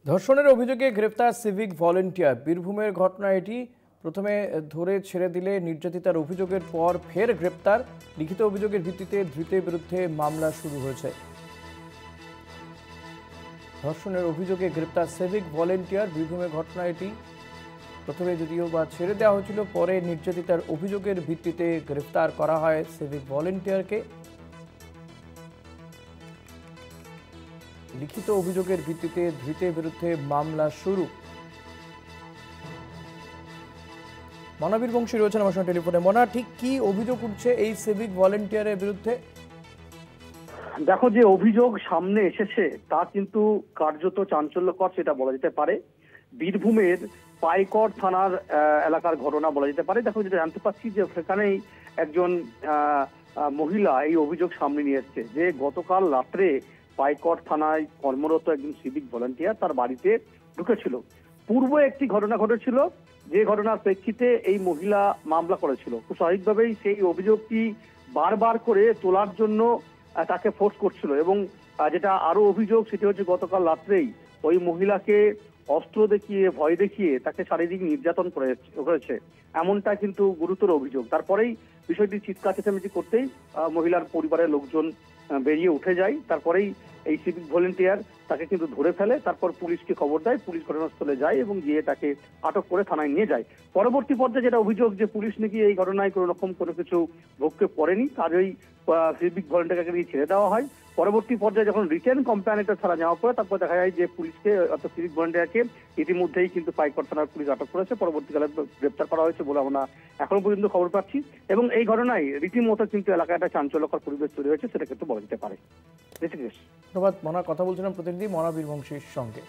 ধর্ষণের অভিযোগে গ্রেফতার সিভিক ভলেন্টিয়ার। বীরভূমের ঘটনা এটি। প্রথমে ধরে ছেড়ে দিলে নির্যাতিতার অভিযোগের পর ফের গ্রেপ্তার। লিখিত অভিযোগের ভিত্তিতে ধৃতের বিরুদ্ধে মামলা শুরু হয়েছে। ধর্ষণের অভিযোগে গ্রেপ্তার সিভিক ভলেন্টিয়ার। বীরভূমের ঘটনা এটি। প্রথমে যদিও বা ছেড়ে দেওয়া হয়েছিল, পরে নির্যাতিতার অভিযোগের ভিত্তিতে গ্রেফতার করা হয় সিভিক ভলেন্টিয়ারকে। লিখিত অভিযোগের ভিত্তিতে ধৃতের বিরুদ্ধে মামলা শুরু। মনাবীর বংশী রয়েছেন আমার সঙ্গে টেলিফোনে। মনা, ঠিক কি অভিযোগ উঠছে এই সিভিক ভলেন্টিয়ারের বিরুদ্ধে? দেখো, যে অভিযোগ সামনে এসেছে তা কিন্তু কার্যত চাঞ্চল্যকর, সেটা বলা যেতে পারে। বীরভূমের পাইকড় থানার এলাকার ঘটনা বলা যেতে পারে। দেখো, যেটা জানতে পারছি যে সেখানেই একজন মহিলা এই অভিযোগ সামনে নিয়ে এসছে যে গতকাল রাত্রে পাইকড় থানায় কর্মরত একজন সিভিক ভলান্টিয়ার তার বাড়িতে ঢুকেছিল। পূর্বে একটি ঘটনা ঘটেছিল, যে ঘটনার প্রেক্ষিতে এই মহিলা মামলা করেছিল। খুব স্বাভাবিকভাবেই সেই অভিযোগটি বারবার করে তোলার জন্য তাকে ফোর্স করছিল। এবং যেটা আরো অভিযোগ, সেটি হচ্ছে গতকাল রাত্রেই ওই মহিলাকে অস্ত্র দেখিয়ে, ভয় দেখিয়ে তাকে শারীরিক নির্যাতন করেছে। এমনটা কিন্তু গুরুতর অভিযোগ। তারপরেই বিষয়টি চিৎকার চেঁচামেচি করতেই মহিলার পরিবারের লোকজন বেরিয়ে উঠে যায়। তারপরেই এই সিভিক ভলেন্টিয়ার তাকে কিন্তু ধরে ফেলে। তারপর পুলিশকে খবর দেয়, পুলিশ ঘটনাস্থলে যায় এবং গিয়ে তাকে আটক করে থানায় নিয়ে যায়। পরবর্তী পর্যায়ে যেটা অভিযোগ, যে পুলিশ নাকি এই ঘটনায় কোনো রকম কোনো কিছু ভোগকে পড়েনি, কাজেই সিভিক ভলেন্টিয়ারকে নিয়ে ছেড়ে দেওয়া হয়। পরবর্তী পর্যায়ে যখন রিটার্ন কমপ্লেইনটা ছাড়া যাওয়ার পরে তারপর দেখা যায় যে পুলিশকে, অর্থাৎ সিভিক ভলেন্টিয়ারকে ইতিমধ্যেই কিন্তু পাইকড় থানার পুলিশ আটক করেছে। পরবর্তীকালে গ্রেপ্তার করা হয়েছে বলে আমরা এখনো পর্যন্ত খবর পাচ্ছি। এবং এই ঘটনায় রীতিমতো কিন্তু এলাকায় একটা চাঞ্চল্যকর পরিবেশ তৈরি হয়েছে, সেটা কিন্তু বলা যেতে পারে। ধন্যবাদ মনা। কথা বলছিলাম প্রতিনিধি মনাবীর বংশীর সঙ্গে।